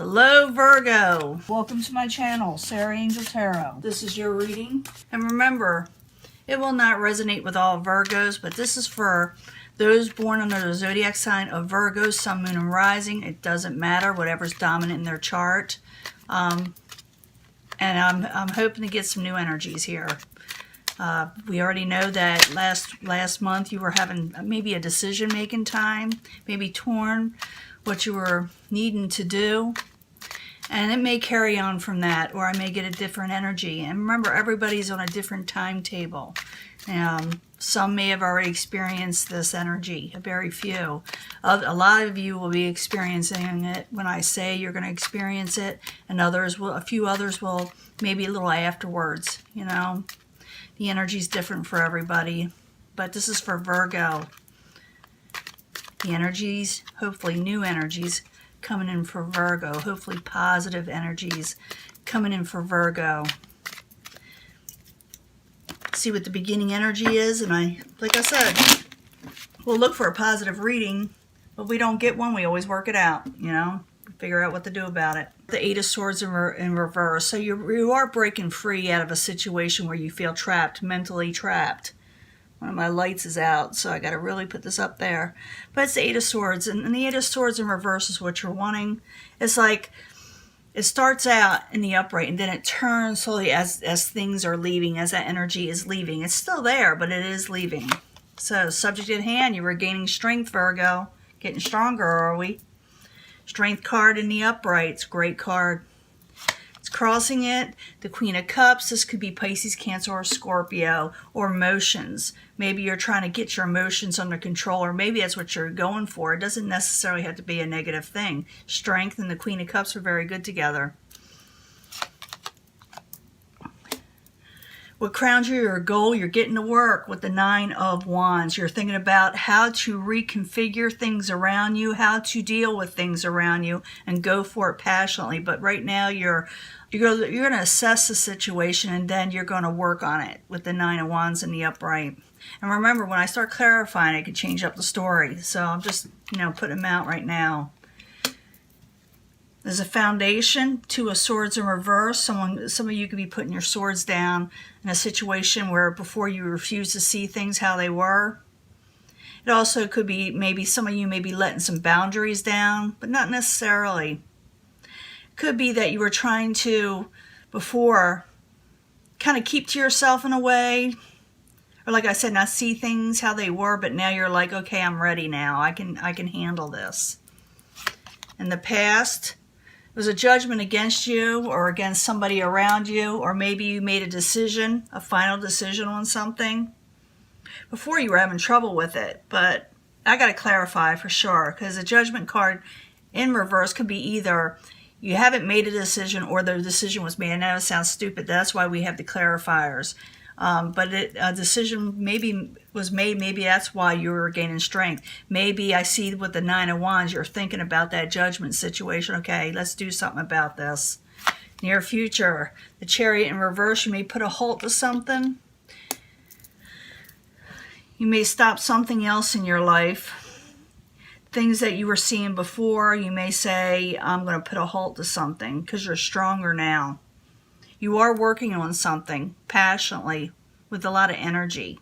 Hello Virgo, welcome to my channel, Sarah Angel Tarot. This is your reading, and remember, it will not resonate with all Virgos, but this is for those born under the zodiac sign of Virgo, Sun, Moon, and Rising. It doesn't matter, whatever's dominant in their chart. And I'm hoping to get some new energies here. We already know that last month you were having maybe a decision-making time, maybe torn what you were needing to do. And it may carry on from that, or I may get a different energy. And remember, everybody's on a different timetable. Some may have already experienced this energy, a very few. A lot of you will be experiencing it when I say you're going to experience it, and a few others will maybe a little afterwards, you know. The energy's different for everybody, but this is for Virgo. The energies, hopefully new energies, coming in for Virgo. Hopefully positive energies coming in for Virgo. See what the beginning energy is, and like I said, we'll look for a positive reading, but if we don't get one, we always work it out, you know, figure out what to do about it. The Eight of Swords in reverse. So you are breaking free out of a situation where you feel trapped, mentally trapped. One of my lights is out, so I got to really put this up there. But it's the Eight of Swords, and the Eight of Swords in reverse is what you're wanting. It's like it starts out in the upright, and then it turns slowly as things are leaving, as that energy is leaving. It's still there, but it is leaving. So subject at hand, you're regaining strength, Virgo. Getting stronger, are we? Strength card in the upright. It's a great card. Crossing it, the Queen of Cups. This could be Pisces, Cancer, or Scorpio, or emotions. Maybe you're trying to get your emotions under control, or maybe that's what you're going for. It doesn't necessarily have to be a negative thing. Strength and the Queen of Cups are very good together. What crowns you your goal, you're getting to work with the Nine of Wands. You're thinking about how to reconfigure things around you, how to deal with things around you, and go for it passionately. But right now you're going to assess the situation, and then you're going to work on it with the Nine of Wands in the upright. And remember, when I start clarifying, I can change up the story. So I'm just, putting them out right now. There's a foundation, Two of Swords in reverse. Some of you could be putting your swords down in a situation where before you refuse to see things how they were. It also could be maybe some of you may be letting some boundaries down, but not necessarily. It could be that you were trying to, before, kind of keep to yourself in a way. Or like I said, not see things how they were, but now you're like, okay, I'm ready now. I can handle this. In the past, it was a judgment against you or against somebody around you, or maybe you made a decision, a final decision on something. Before you were having trouble with it, but I got to clarify for sure, because a judgment card in reverse could be either you haven't made a decision or the decision was made. I know it sounds stupid. That's why we have the clarifiers. But a decision maybe was made. Maybe that's why you were gaining strength. Maybe I see with the Nine of Wands, you're thinking about that judgment situation. Okay, let's do something about this. Near future, the Chariot in reverse, you may put a halt to something. You may stop something else in your life. Things that you were seeing before, you may say, I'm going to put a halt to something because you're stronger now. You are working on something passionately with a lot of energy.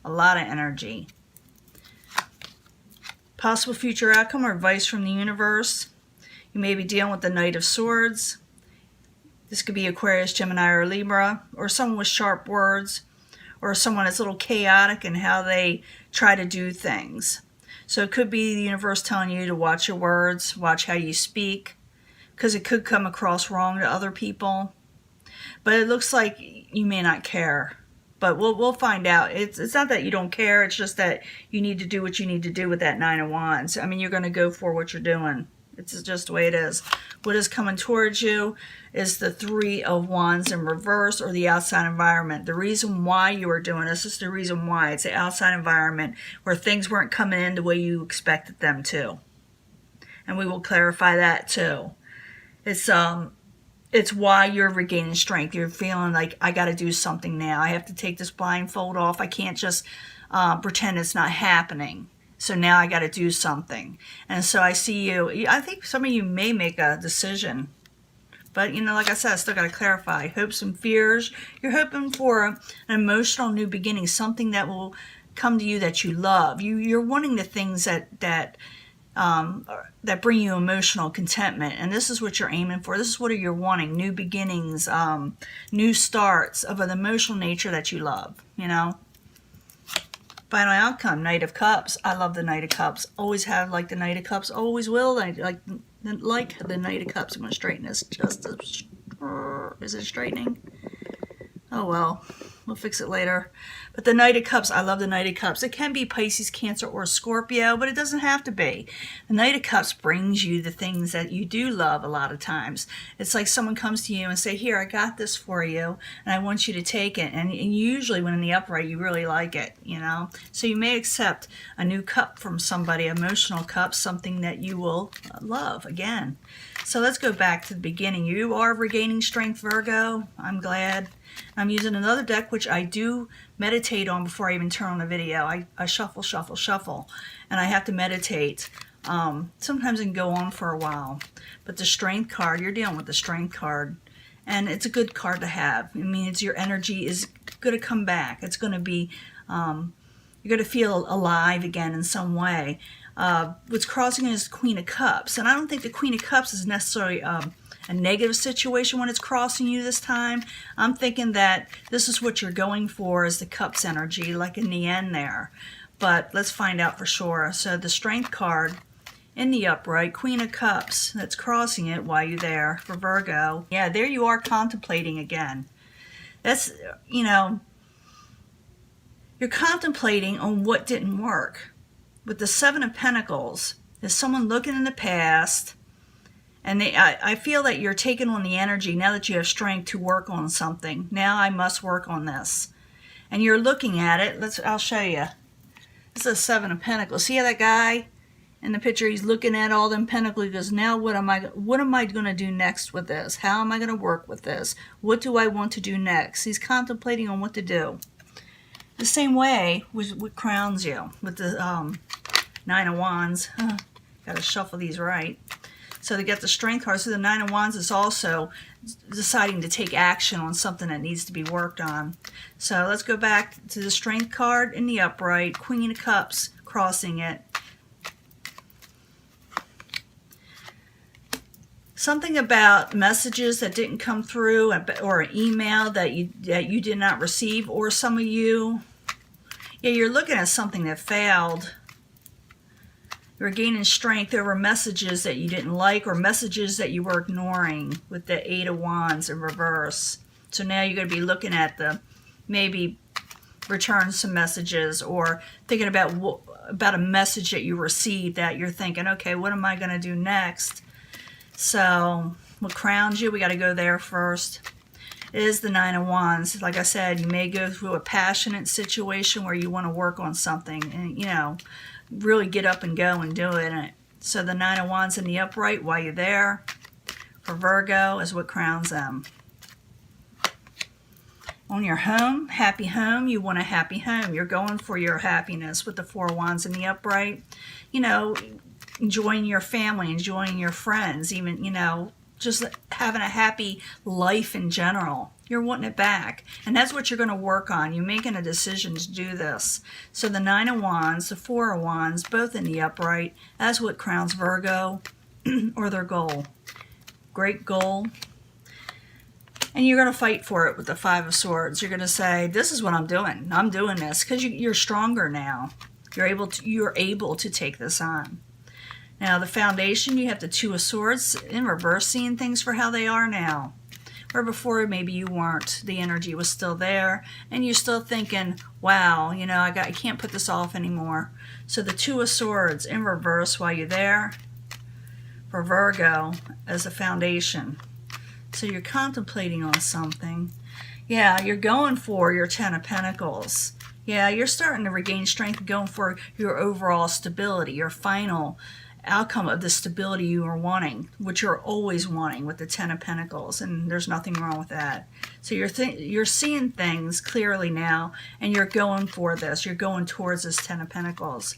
A lot of energy. Possible future outcome or advice from the universe. You may be dealing with the Knight of Swords. This could be Aquarius, Gemini, or Libra. Or someone with sharp words. Or someone that's a little chaotic in how they try to do things. So it could be the universe telling you to watch your words, watch how you speak. Because it could come across wrong to other people. But it looks like you may not care. But we'll find out. It's not that you don't care. It's just that you need to do what you need to do with that Nine of Wands. I mean, you're going to go for what you're doing. It's just the way it is. What is coming towards you is the Three of Wands in reverse, or the outside environment. The reason why you are doing this is the reason why. It's the outside environment where things weren't coming in the way you expected them to. And we will clarify that too. It's why you're regaining strength. You're feeling like, I got to do something now. I have to take this blindfold off. I can't just pretend it's not happening. So now I got to do something. And so I see you, I think some of you may make a decision. But, you know, like I said, I still got to clarify. Hopes and fears. You're hoping for an emotional new beginning, something that will come to you that you love. You're wanting the things that bring you emotional contentment. And this is what you're aiming for. This is what you're wanting. New beginnings, new starts of an emotional nature that you love, you know. Final outcome, Knight of Cups. I love the Knight of Cups. Always have like the Knight of Cups. Always will. Like the Knight of Cups. I'm going to straighten this. Is it straightening? Oh well. We'll fix it later. But the Knight of Cups, I love the Knight of Cups. It can be Pisces, Cancer, or Scorpio, but it doesn't have to be. The Knight of Cups brings you the things that you do love a lot of times. It's like someone comes to you and say, here, I got this for you, and I want you to take it. And usually when in the upright, you really like it, you know. So you may accept a new cup from somebody, emotional cup, something that you will love again. So let's go back to the beginning. You are regaining strength, Virgo. I'm glad. I'm using another deck, which I do meditate on before I even turn on the video. I shuffle, shuffle, shuffle, and I have to meditate. Sometimes it can go on for a while. But the Strength card, you're dealing with the Strength card, and it's a good card to have. I mean, it's your energy is going to come back. It's going to be, you're going to feel alive again in some way. What's crossing is Queen of Cups, and I don't think the Queen of Cups is necessarily a negative situation when it's crossing you this time. I'm thinking that this is what you're going for, is the Cups energy, like in the end there. But let's find out for sure. So the Strength card in the upright, Queen of Cups, that's crossing it while you're there for Virgo. Yeah, there you are contemplating again. That's, you know, you're contemplating on what didn't work. With the Seven of Pentacles, there's someone looking in the past, and I feel that you're taking on the energy now that you have strength to work on something. Now I must work on this. And you're looking at it. I'll show you. This is a Seven of Pentacles. See how that guy in the picture, he's looking at all them pentacles. He goes, now what am I going to do next with this? How am I going to work with this? What do I want to do next? He's contemplating on what to do. The same way with what crowns you with the Nine of Wands. Got to shuffle these right. So they get the Strength card. So the Nine of Wands is also deciding to take action on something that needs to be worked on. So let's go back to the Strength card in the upright. Queen of Cups crossing it. Something about messages that didn't come through, or an email that you did not receive, or some of you, yeah, you're looking at something that failed. You're gaining strength over messages that you didn't like, or messages that you were ignoring with the Eight of Wands in reverse. So now you're going to be looking at maybe return some messages, or thinking about a message that you received that you're thinking, okay, what am I going to do next? So what crowns you? We got to go there first. It is the Nine of Wands. Like I said, you may go through a passionate situation where you want to work on something and, you know, really get up and go and do it. And so the Nine of Wands in the upright while you're there for Virgo is what crowns them. On your home, happy home, you want a happy home. You're going for your happiness with the Four of Wands in the upright. You know, enjoying your family, enjoying your friends, even, you know, just having a happy life in general. You're wanting it back. And that's what you're going to work on. You're making a decision to do this. So the Nine of Wands, the Four of Wands, both in the upright, that's what crowns Virgo or their goal. Great goal. And you're going to fight for it with the Five of Swords. You're going to say, this is what I'm doing. I'm doing this because you're stronger now. You're able to take this on. Now the foundation, you have the Two of Swords in reverse, seeing things for how they are now. Where before maybe you weren't. The energy was still there, and you're still thinking, wow, you know, I can't put this off anymore. So the Two of Swords in reverse while you're there for Virgo as a foundation. So you're contemplating on something. Yeah, you're going for your Ten of Pentacles. Yeah, you're starting to regain strength, going for your overall stability, your final outcome of the stability you are wanting, which you're always wanting with the Ten of Pentacles, and there's nothing wrong with that. So you're seeing things clearly now, and you're going for this. You're going towards this Ten of Pentacles.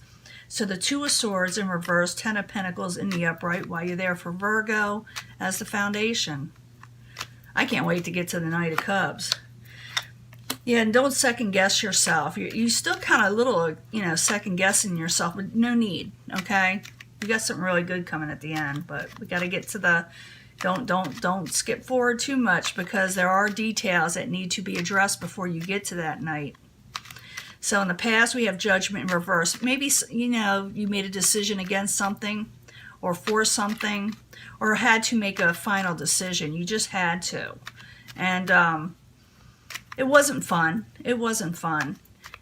So the Two of Swords in reverse, Ten of Pentacles in the upright while you're there for Virgo as the foundation. I can't wait to get to the Knight of Cups. Yeah, and don't second guess yourself. You still kind of a little, you know, second guessing yourself, but no need, okay? We got something really good coming at the end, but we got to get to the, don't skip forward too much, because there are details that need to be addressed before you get to that night. So in the past, we have Judgment in reverse. Maybe, you know, you made a decision against something or for something, or had to make a final decision. You just had to. And it wasn't fun. It wasn't fun.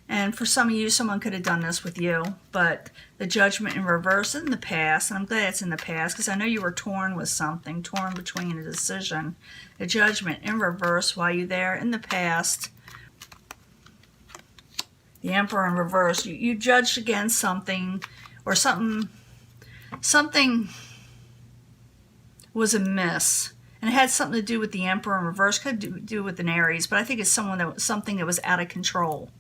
And for some of you, someone could have done this with you. But the Judgment in reverse in the past, and I'm glad it's in the past, because I know you were torn with something, torn between a decision. The Judgment in reverse while you're there in the past. The Emperor in reverse. You judged against something, or something was amiss. And it had something to do with the Emperor in reverse. Could do with an Aries, but I think it's something that was out of control.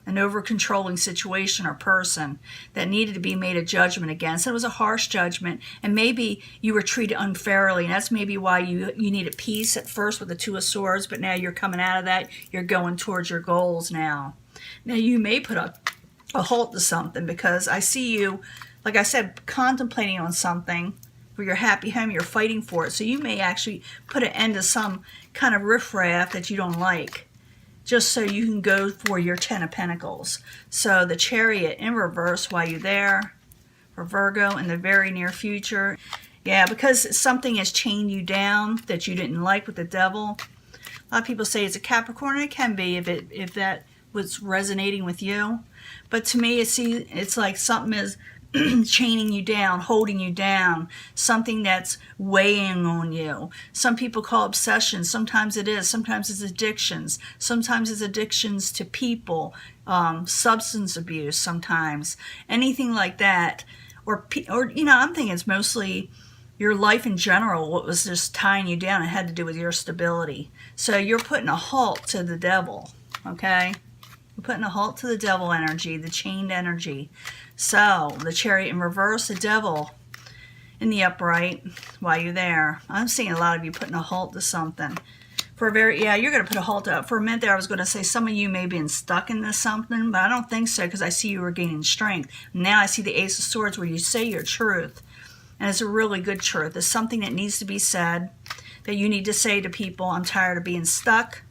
An over-controlling situation or person that needed to be made a judgment against. It was a harsh judgment, and maybe you were treated unfairly, and that's maybe why you needed peace at first with the Two of Swords, but now you're coming out of that. You're going towards your goals now. Now, you may put a halt to something, because I see you, like I said, contemplating on something for your happy home. You're fighting for it. So you may actually put an end to some kind of riffraff that you don't like, just so you can go for your Ten of Pentacles. So the Chariot in reverse while you're there for Virgo in the very near future. Yeah, because something has chained you down that you didn't like with the Devil. A lot of people say it's a Capricorn, and it can be if that was resonating with you. But to me, it's like something is chaining you down, holding you down, something that's weighing on you. Some people call obsession. Sometimes it is. Sometimes it's addictions. Sometimes it's addictions to people, substance abuse sometimes, anything like that. Or you know, I'm thinking it's mostly your life in general, what was just tying you down. It had to do with your stability. So you're putting a halt to the Devil, okay? You're putting a halt to the Devil energy, the chained energy. So, the Chariot in reverse, the Devil in the upright while you're there. I'm seeing a lot of you putting a halt to something. Yeah, you're going to put a halt to it. For a minute there, I was going to say some of you may have been stuck into something, but I don't think so, because I see you were gaining strength. Now I see the Ace of Swords where you say your truth, and it's a really good truth. It's something that needs to be said, that you need to say to people. I'm tired of being stuck.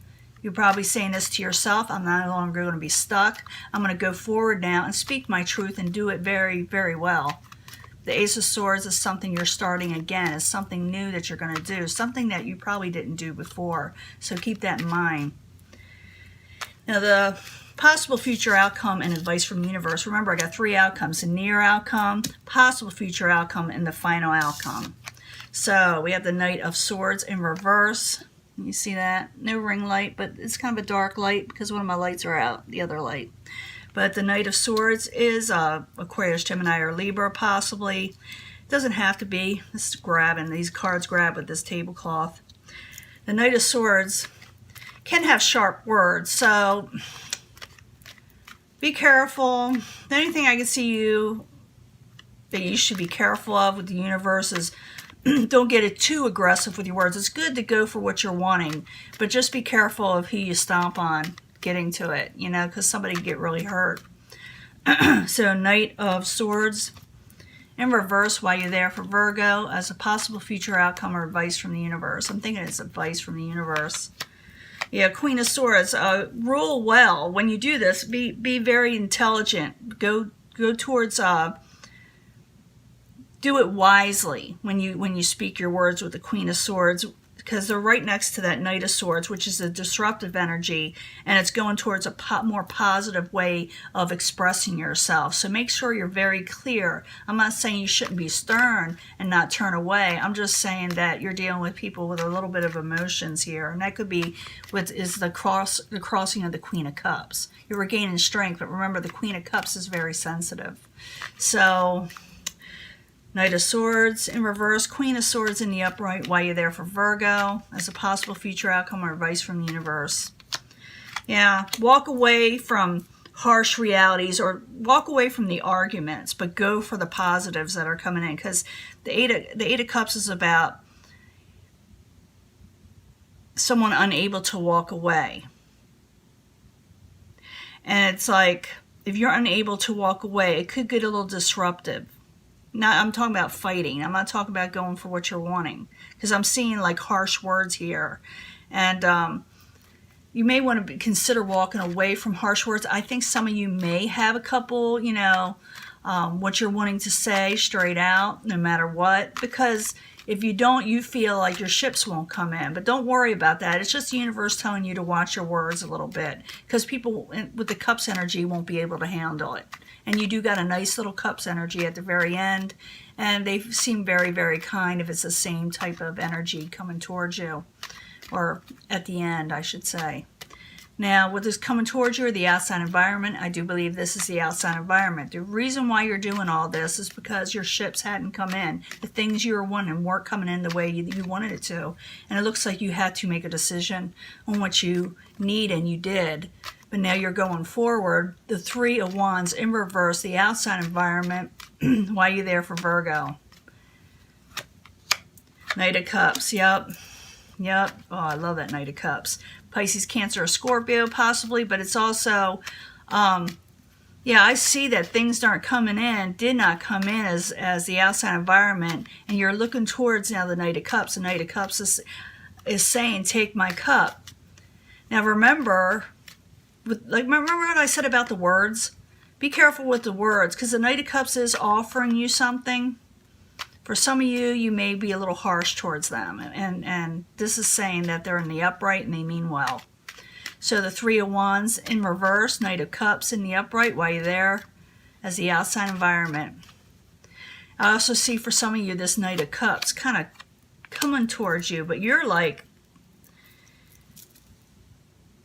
You're probably saying this to yourself. I'm no longer going to be stuck. I'm going to go forward now and speak my truth and do it very, very well. The Ace of Swords is something you're starting again. It's something new that you're going to do. Something that you probably didn't do before. So keep that in mind. Now, the possible future outcome and advice from the universe. Remember, I got 3 outcomes. The near outcome, possible future outcome, and the final outcome. So we have the Knight of Swords in reverse. You see that? No ring light, but it's kind of a dark light because one of my lights are out, the other light. But the Knight of Swords is Aquarius, Gemini, or Libra, possibly. It doesn't have to be. This is grabbing. These cards grab with this tablecloth. The Knight of Swords can have sharp words, so be careful. The only thing I can see that you should be careful of with the universe is don't get it too aggressive with your words. It's good to go for what you're wanting, but just be careful of who you stomp on getting to it, you know, because somebody can get really hurt. So Knight of Swords in reverse while you're there for Virgo as a possible future outcome or advice from the universe. I'm thinking it's advice from the universe. Yeah, Queen of Swords. Rule well. When you do this, be very intelligent. Go towards... do it wisely when you speak your words with the Queen of Swords, because they're right next to that Knight of Swords, which is a disruptive energy, and it's going towards a more positive way of expressing yourself. So make sure you're very clear. I'm not saying you shouldn't be stern and not turn away. I'm just saying that you're dealing with people with a little bit of emotions here, and that could be the crossing of the Queen of Cups. You're regaining strength, but remember the Queen of Cups is very sensitive. So Knight of Swords in reverse, Queen of Swords in the upright while you're there for Virgo as a possible future outcome or advice from the universe. Yeah, walk away from harsh realities, or walk away from the arguments, but go for the positives that are coming in, because the Eight of Cups is about someone unable to walk away. And it's like, if you're unable to walk away, it could get a little disruptive. Now, I'm talking about fighting. I'm not talking about going for what you're wanting, because I'm seeing like harsh words here. And you may want to consider walking away from harsh words. I think some of you may have a couple, you know, what you're wanting to say straight out, no matter what. Because if you don't, you feel like your ships won't come in. But don't worry about that. It's just the universe telling you to watch your words a little bit. Because people with the Cups energy won't be able to handle it. And you do got a nice little Cups energy at the very end. And they seem very, very kind if it's the same type of energy coming towards you. Or at the end, I should say. Now, what is coming towards you, the outside environment, I do believe this is the outside environment. The reason why you're doing all this is because your ships hadn't come in. The things you were wanting weren't coming in the way you wanted it to. And it looks like you had to make a decision on what you need, and you did. But now you're going forward. The Three of Wands in reverse, the outside environment. Why are you there for Virgo? Knight of Cups, yep. Yep. Oh, I love that Knight of Cups. Pisces, Cancer, or Scorpio, possibly. But it's also, yeah, I see that things aren't coming in, did not come in as the outside environment. And you're looking towards now the Knight of Cups. The Knight of Cups is saying, take my cup. Now, remember what I said about the words? Be careful with the words, because the Knight of Cups is offering you something. For some of you, you may be a little harsh towards them. And this is saying that they're in the upright and they mean well. So the Three of Wands in reverse, Knight of Cups in the upright, while you're there, as the outside environment. I also see for some of you this Knight of Cups kind of coming towards you. But you're like,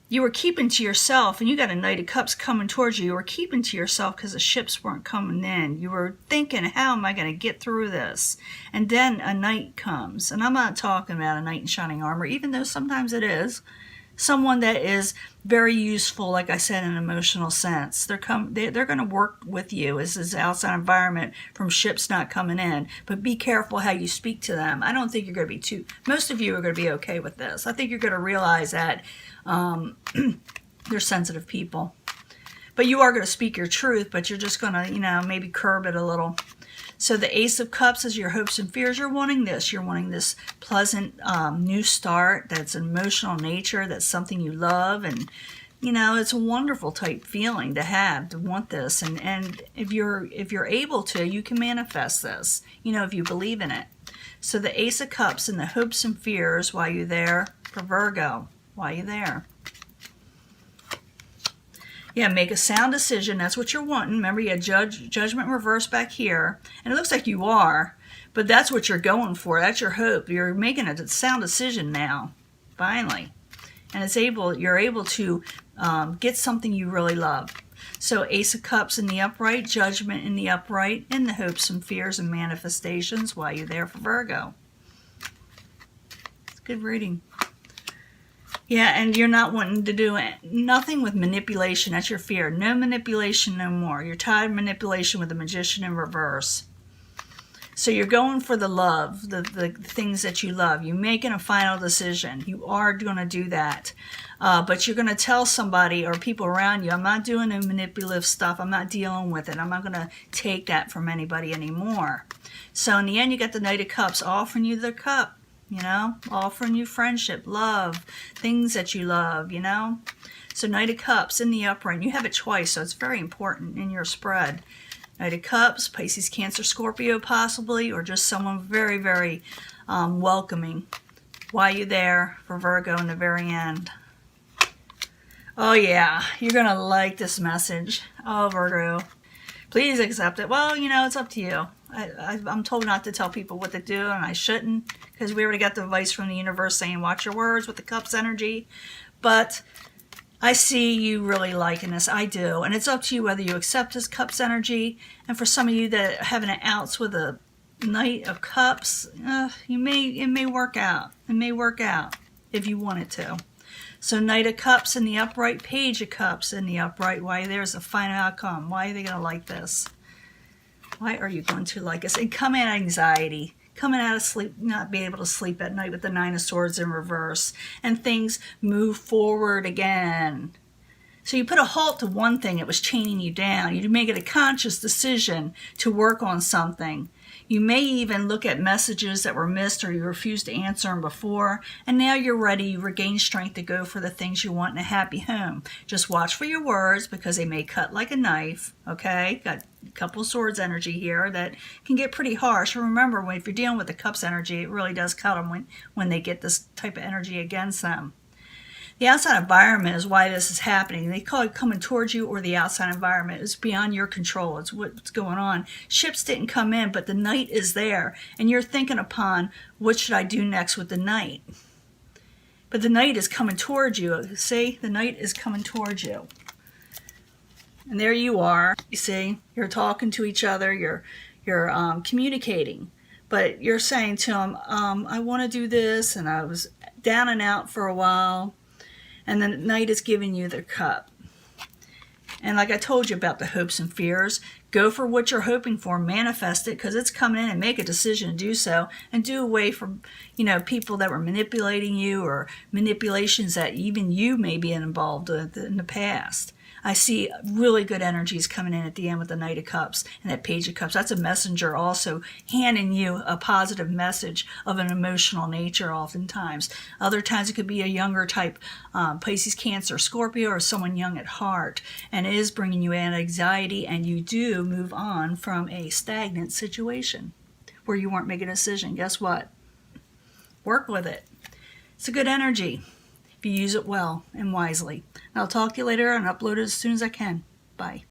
you were keeping to yourself, and you got a Knight of Cups coming towards you. You were keeping to yourself because the ships weren't coming in. You were thinking, how am I going to get through this? And then a knight comes. And I'm not talking about a knight in shining armor, even though sometimes it is. Someone that is very useful, like I said, in an emotional sense. They're going to work with you as this outside environment from ships not coming in. But be careful how you speak to them. I don't think you're going to be most of you are going to be okay with this. I think you're going to realize that they're sensitive people. But you are going to speak your truth, but you're just going to, you know, maybe curb it a little. So the Ace of Cups is your hopes and fears. You're wanting this. You're wanting this pleasant new start that's an emotional nature, that's something you love. And, you know, it's a wonderful type feeling to have, to want this. And if you're able to, you can manifest this, you know, if you believe in it. So the Ace of Cups and the hopes and fears while you're there for Virgo. While you're there. Yeah, make a sound decision. That's what you're wanting. Remember, you had judgment reverse back here. And it looks like you are. But that's what you're going for. That's your hope. You're making a sound decision now. Finally. And you're able to get something you really love. So Ace of Cups in the upright. Judgment in the upright. And the hopes and fears and manifestations while you're there for Virgo. It's good reading. Yeah, and you're not wanting to do nothing with manipulation. That's your fear. No manipulation no more. You're tired of manipulation with the Magician in reverse. So you're going for the love, the things that you love. You're making a final decision. You are going to do that. But you're going to tell somebody or people around you, I'm not doing no manipulative stuff. I'm not dealing with it. I'm not going to take that from anybody anymore. So in the end, you got the Knight of Cups offering you the cup. You know, offering you friendship, love, things that you love, you know. So Knight of Cups in the upright. You have it twice, so it's very important in your spread. Knight of Cups, Pisces, Cancer, Scorpio possibly, or just someone very, very welcoming. While you're there for Virgo in the very end. Oh yeah, you're going to like this message. Oh, Virgo. Please accept it. Well, you know, it's up to you. I'm told not to tell people what to do, and I shouldn't, because we already got the advice from the universe saying watch your words with the Cups energy. But I see you really liking this. I do. And it's up to you whether you accept this Cups energy. And for some of you that are having an outs with a Knight of Cups, it may work out. It may work out if you want it to. So Knight of Cups in the upright, Page of Cups in the upright. Why? There's a final outcome. Why are they going to like this? Why are you going to like us? And coming out of anxiety, coming out of sleep, not being able to sleep at night with the Nine of Swords in reverse, and things move forward again. So you put a halt to one thing that was chaining you down. You make it a conscious decision to work on something. You may even look at messages that were missed or you refused to answer them before, and now you're ready. You regain strength to go for the things you want in a happy home. Just watch for your words because they may cut like a knife, okay? Got a couple of swords energy here that can get pretty harsh. And remember, if you're dealing with the cups energy, it really does cut them when they get this type of energy against them. The outside environment is why this is happening. They call it coming towards you, or the outside environment is beyond your control. It's what's going on. Ships didn't come in, but the Knight is there, and you're thinking upon what should I do next with the Knight. But the Knight is coming towards you. See, the Knight is coming towards you, and there you are. You see, you're talking to each other. You're communicating, but you're saying to him, "I want to do this," and I was down and out for a while. And the Knight is giving you the cup. And like I told you about the hopes and fears, go for what you're hoping for, manifest it, because it's coming in, and make a decision to do so, and do away from, people that were manipulating you, or manipulations that even you may be involved with in the past. I see really good energies coming in at the end with the Knight of Cups and that Page of Cups. That's a messenger also handing you a positive message of an emotional nature oftentimes. Other times it could be a younger type, Pisces, Cancer, Scorpio, or someone young at heart. And it is bringing you anxiety, and you do move on from a stagnant situation where you weren't making a decision. Guess what? Work with it. It's a good energy. You use it well and wisely. I'll talk to you later and upload it as soon as I can. Bye.